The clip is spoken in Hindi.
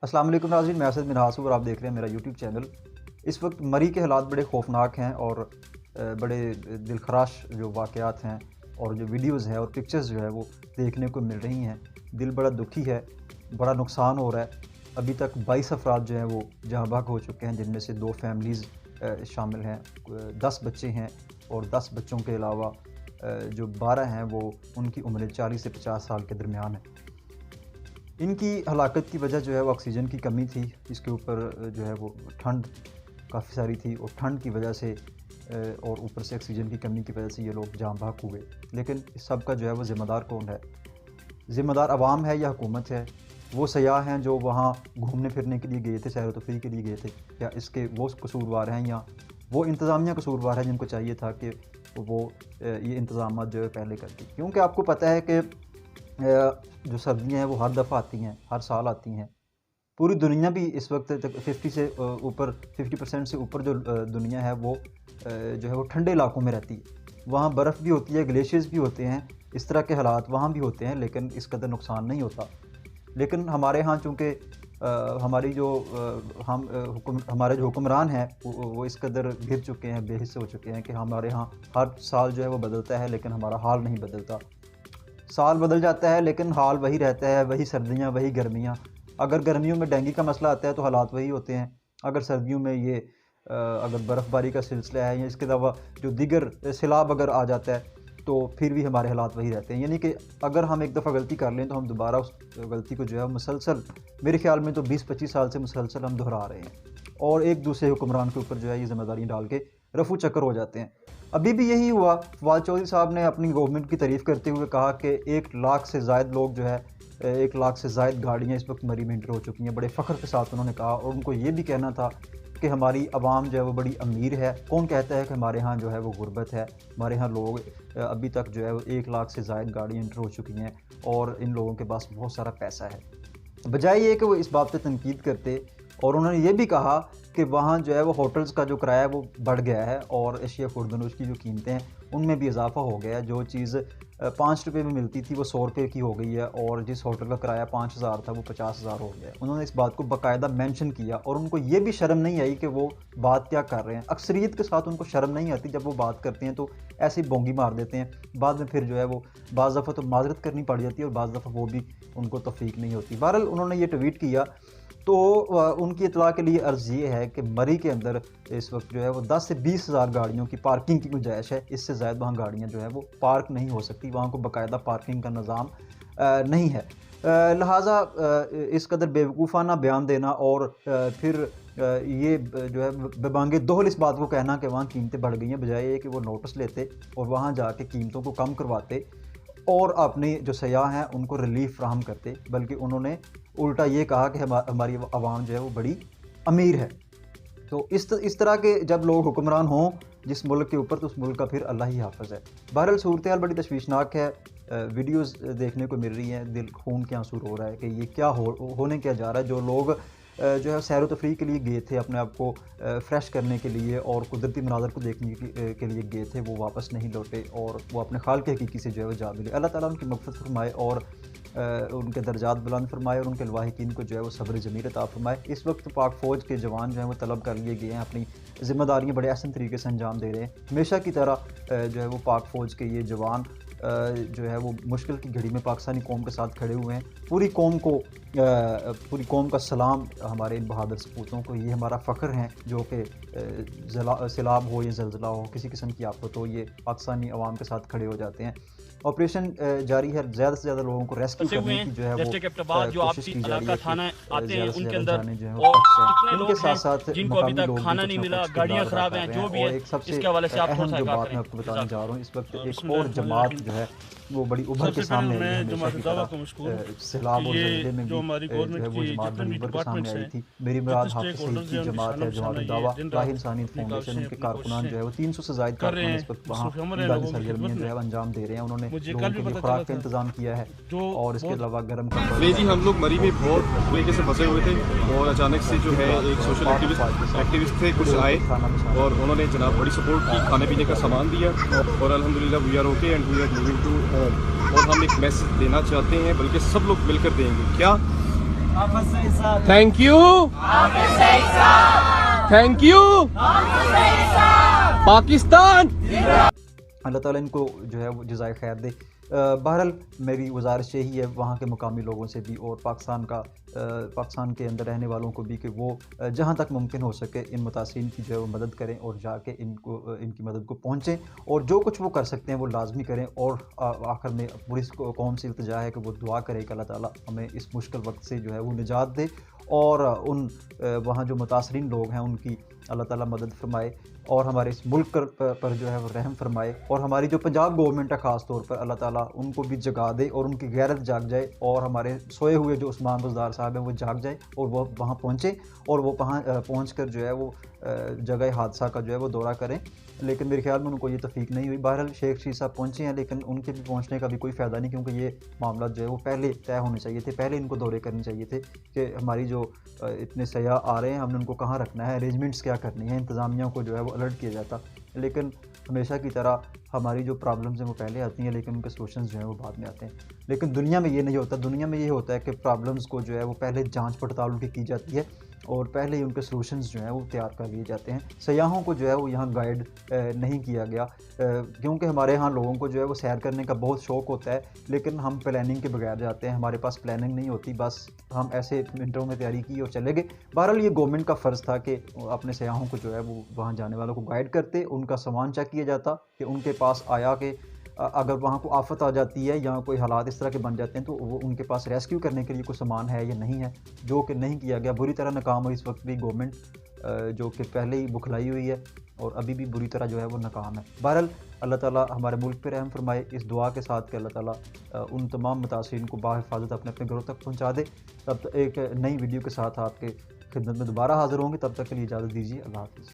अस्सलाम वालेकुम नाज़रीन, मैं असद मिनहास हूँ और आप देख रहे हैं मेरा यूट्यूब चैनल। इस वक्त मरी के हालात बड़े खौफनाक हैं और बड़े दिलखराश जो वाक़यात हैं और जो वीडियोज़ हैं और पिक्चर्स जो है वो देखने को मिल रही हैं। दिल बड़ा दुखी है, बड़ा नुकसान हो रहा है। अभी तक 22 अफराद जो हैं वो जहाँ बहक हो चुके हैं, जिनमें से 2 फैमिलीज़ शामिल हैं। 10 बच्चे हैं और 10 बच्चों के अलावा जो 12 हैं वो उनकी उम्र 40 से 50 साल के दरमियान है। इनकी हलाकत की वजह जो है वो ऑक्सीजन की कमी थी। इसके ऊपर जो है वो ठंड काफ़ी सारी थी और ठंड की वजह से और ऊपर से ऑक्सीजन की कमी की वजह से ये लोग जाँ बहक हुए। लेकिन इस सब का जो है वो ज़िम्मेदार कौन है? ज़िम्मेदार अवाम है या हुकूमत है? वो सयाह हैं जो वहाँ घूमने फिरने के लिए गए थे, सैर व तफरीह के लिए गए थे, या इसके वो कसूरवार हैं या वो इंतज़ामिया कसूरवार है जिनको चाहिए था कि वो ये इंतज़ामात जो है पहले करती? क्योंकि आपको पता है कि जो सर्दियाँ हैं वो हर दफ़ा आती हैं, हर साल आती हैं। पूरी दुनिया भी इस वक्त तक 50% से ऊपर जो दुनिया है वो जो है वो ठंडे इलाकों में रहती है। वहाँ बर्फ़ भी होती है, ग्लेशियर्स भी होते हैं, इस तरह के हालात वहाँ भी होते हैं, लेकिन इस कदर नुकसान नहीं होता। लेकिन हमारे यहाँ चूँकि हमारी जो हमारे जो हुक्मरान हैं वो इस कदर घिर चुके हैं, बेहिस्से हो चुके हैं कि हमारे यहाँ हर साल जो है वो बदलता है, लेकिन हमारा हाल नहीं बदलता। साल बदल जाता है लेकिन हाल वही रहता है, वही सर्दियाँ, वही गर्मियाँ। अगर गर्मियों में डेंगू का मसला आता है तो हालात वही होते हैं। अगर सर्दियों में ये अगर बर्फ़बारी का सिलसिला है या इसके अलावा जो दीगर सैलाब अगर आ जाता है तो फिर भी हमारे हालात वही रहते हैं। यानी कि अगर हम एक दफ़ा गलती कर लें तो हम दोबारा उस गलती को जो है मुसलसल, मेरे ख़्याल में तो 20-25 साल से मुसलसल हम दोहरा रहे हैं और एक दूसरे हुक्मरान के ऊपर जो है ये ज़िम्मेदारियाँ डाल के रफू चक्कर हो जाते हैं। अभी भी यही हुआ। फवाद चौधरी साहब ने अपनी गवर्नमेंट की तारीफ़ करते हुए कहा कि 1 लाख से ज़ायद लोग जो है 1 लाख से ज़ायद गाड़ियाँ इस वक्त मरी में इंटर हो चुकी हैं। बड़े फ़ख्र के साथ उन्होंने कहा और उनको ये भी कहना था कि हमारी आवाम जो है वो बड़ी अमीर है। कौन कहता है कि हमारे यहाँ जो है वो गुर्बत है? हमारे यहाँ लोग अभी तक जो है वो 1 लाख से ज़ायद गाड़ियाँ इंटर हो चुकी हैं और इन लोगों के पास बहुत सारा पैसा है। बजाय ये कि वो इस बात पे तनकीद करते, और उन्होंने ये भी कहा कि वहाँ जो है वो होटल्स का जो किराया वो बढ़ गया है और एशिया खुर्दनोश की जो कीमतें हैं उनमें भी इजाफा हो गया है। जो चीज़ 5 रुपये में मिलती थी वो 100 रुपये की हो गई है और जिस होटल का किराया 5000 था वो 50,000 हो गया है। उन्होंने इस बात को बाकायदा मेंशन किया और उनको ये भी शर्म नहीं आई कि वो बात क्या कर रहे हैं। अक्सरियत के साथ उनको शर्म नहीं आती, जब वो बात करते हैं तो ऐसे ही बोंगी मार देते हैं। बाद में फिर जो है वो बाज़ दफ़ा तो माज़रत करनी पड़ जाती है और बाज़ दफ़ा वो भी उनको तौफ़ीक नहीं होती। बहरहाल उन्होंने ये ट्वीट किया तो उनकी इत्तला के लिए अर्ज़ ये है कि मरी के अंदर इस वक्त जो है वो 10 से 20 हज़ार गाड़ियों की पार्किंग की गुंजाइश है। इससे ज़ायद वहाँ गाड़ियाँ जो है वो पार्क नहीं हो सकती, वहाँ को बाकायदा पार्किंग का निज़ाम नहीं है। लिहाजा इस कदर बेवकूफ़ाना बयान देना और फिर ये जो है बेबांगे दोहल इस बात को कहना कि वहाँ कीमतें बढ़ गई हैं, बजाय ये कि वो नोटिस लेते और वहाँ जाके कीमतों को कम करवाते और अपने जो सयाह हैं उनको रिलीफ फ्राहम करते, बल्कि उन्होंने उल्टा ये कहा कि हमारी आवाम जो है वो बड़ी अमीर है। तो इस तरह के जब लोग हुक्मरान हों जिस मुल्क के ऊपर, तो उस मुल्क का फिर अल्लाह ही हाफ़िज़ है। बहरहाल सूरत हाल बड़ी तशवीशनाक है। वीडियोज़ देखने को मिल रही हैं, दिल खून के आंसू रो रहा है कि ये क्या होने क्या जा रहा है। जो लोग जो है सैर व तफरीह के लिए गए थे, अपने आप को फ्रेश करने के लिए और कुदरती मनाज़र को देखने के लिए गए थे, वो वापस नहीं लौटे और वो अपने खाल के हकीकी से जो है वो जा मिले। अल्लाह ताला उनकी मग़फ़िरत फ़रमाए और उनके दर्जात बुलंद फरमाए और उनके लवाहिकीन को जो है वो सब्र जमील अता फरमाए। इस वक्त पाक फ़ौज के जवान जो हैं वो तलब कर लिए गए हैं, अपनी ज़िम्मेदारियाँ बड़े अहसन तरीके से अंजाम दे रहे हैं। हमेशा की तरह जो है वो पाक फ़ौज के ये जवान जो है वो मुश्किल की घड़ी में पाकिस्तानी कौम के साथ खड़े हुए हैं। पूरी कौम का सलाम हमारे इन बहादुर सपूतों को। ये हमारा फ़ख्र हैं जो कि सैलाब हो या ज़लज़ला हो, किसी किस्म की आफत हो, ये पाकिस्तानी अवाम के साथ खड़े हो जाते हैं। ऑपरेशन जारी है, ज़्यादा से ज़्यादा लोगों को रेस्क्यू करने की जो है वो कोशिश की जा रही है कि ज़्यादा से ज़्यादा जाने जो है वो बच इनके साथ साथ मकामी लोग भी खाना नहीं मिला, गाड़ियाँ ख़राब हैं, जो भी है। और एक सबसे अहम जो बात मैं आपको बताने जा रहा हूँ, इस वक्त एक और जमात जो है वो बड़ी उभर के सामने आई है। सैलाब और ज़लज़ले में भी जो है वो जमात बड़ी उभर के सामने आई थी। मेरी मुराद हाफ़िज़ सईद की जमात है, जमात दावा इस्लाही इंसानियत फाउंडेशन, उनके कारकुनान जो है वो 300 से ज़ायद कारकुनान इस वक्त वहाँ इमदादी सरगर्मियाँ जो है अंजाम दे रहे हैं। उन्होंने लोगों के लिए खुराक का इंतज़ाम किया है और इसके अलावा गर्म नहीं जी, हम लोग मरी में बहुत तरीके से फंसे हुए थे और अचानक से जो है एक सोशल एक्टिविस्ट थे, कुछ आए और उन्होंने जनाब बड़ी सपोर्ट की, खाने पीने का सामान दिया और अल्हम्दुलिल्लाह we are okay and we are moving to. और हम एक मैसेज देना चाहते हैं, बल्कि सब लोग मिलकर देंगे। क्या thank you, thank you Pakistan. Allah ताला इनको जो है वो जज़ाए खैर दे। बहरहाल मेरी गुजारिश यही है वहाँ के मुकामी लोगों से भी और पाकिस्तान के अंदर रहने वालों को भी कि वो जहाँ तक मुमकिन हो सके इन मुतासिरीन की जो है वो मदद करें और जाके इनकी मदद को पहुँचें और जो कुछ वो कर सकते हैं वो लाजमी करें। और आखिर में पूरी कौम से इल्तिजा है कि वो दुआ करे कि अल्लाह ताला हमें इस मुश्किल वक्त से जो है वो निजात दे और वहाँ जो मुतासरीन लोग हैं उनकी अल्लाह ताला मदद फरमाए और हमारे इस मुल्क पर जो है वो रहम फरमाए। और हमारी जो पंजाब गवर्नमेंट है ख़ास तौर पर अल्लाह ताला उनको भी जगा दे और उनकी गैरत जाग जाए और हमारे सोए हुए जो उस्मान बुज़दार साहब हैं वो जाग जाए और वो वहाँ पहुँचे और वो वहाँ पहुँच कर जो है वो जगह हादसा का जो है वो दौरा करें। लेकिन मेरे ख्याल में उनको ये तौफीक नहीं हुई। बहरहाल शेख रशीद साहब पहुँचे हैं लेकिन उनके भी पहुँचने का भी कोई फ़ायदा नहीं, क्योंकि ये मामला जो है वो पहले तय होने चाहिए थे, पहले इनको दौरे करने चाहिए थे कि हमारी जो इतने सयाह आ रहे हैं हमने उनको कहाँ रखना है, अरेंजमेंट्स क्या करनी है, इंतज़ामिया को जो है वो अलर्ट किया जाता। लेकिन हमेशा की तरह हमारी जो प्रॉब्लम्स हैं वो पहले आती हैं लेकिन उनके सॉल्यूशंस जो हैं वो बाद में आते हैं। लेकिन दुनिया में ये नहीं होता, दुनिया में ये होता है कि प्रॉब्लम्स को जो है वो पहले जांच पड़ताल उनकी की जाती है और पहले ही उनके सॉल्यूशंस जो हैं वो तैयार कर लिए जाते हैं। सयाहों को जो है वो यहाँ गाइड नहीं किया गया क्योंकि हमारे यहाँ लोगों को जो है वो सैर करने का बहुत शौक़ होता है लेकिन हम प्लानिंग के बगैर जाते हैं, हमारे पास प्लानिंग नहीं होती, बस हम ऐसे मिनटों में तैयारी की और चले गए। बहरहाल ये गवर्नमेंट का फ़र्ज़ था कि अपने सयाहों को जो है वो वहाँ जाने वालों को गाइड करते, उनका सामान चेक किया जाता कि उनके पास आया कि अगर वहाँ को आफ़त आ जाती है या कोई हालात इस तरह के बन जाते हैं तो वो उनके पास रेस्क्यू करने के लिए कोई सामान है या नहीं है, जो कि नहीं किया गया। बुरी तरह नाकाम हुई इस वक्त भी गवर्नमेंट, जो कि पहले ही बुखलाई हुई है और अभी भी बुरी तरह जो है वो नाकाम है। बहरहाल अल्लाह ताला हमारे मुल्क पे रहम फरमाए, इस दुआ के साथ कि अल्लाह ताला उन तमाम मुतासिरीन को बाहिफाजत अपने अपने घरों तक पहुँचा दे। तब एक नई वीडियो के साथ आपके खिदमत में दोबारा हाज़िर होंगे, तब तक के लिए इजाज़त दीजिए। अल्लाह हाफ़िज़।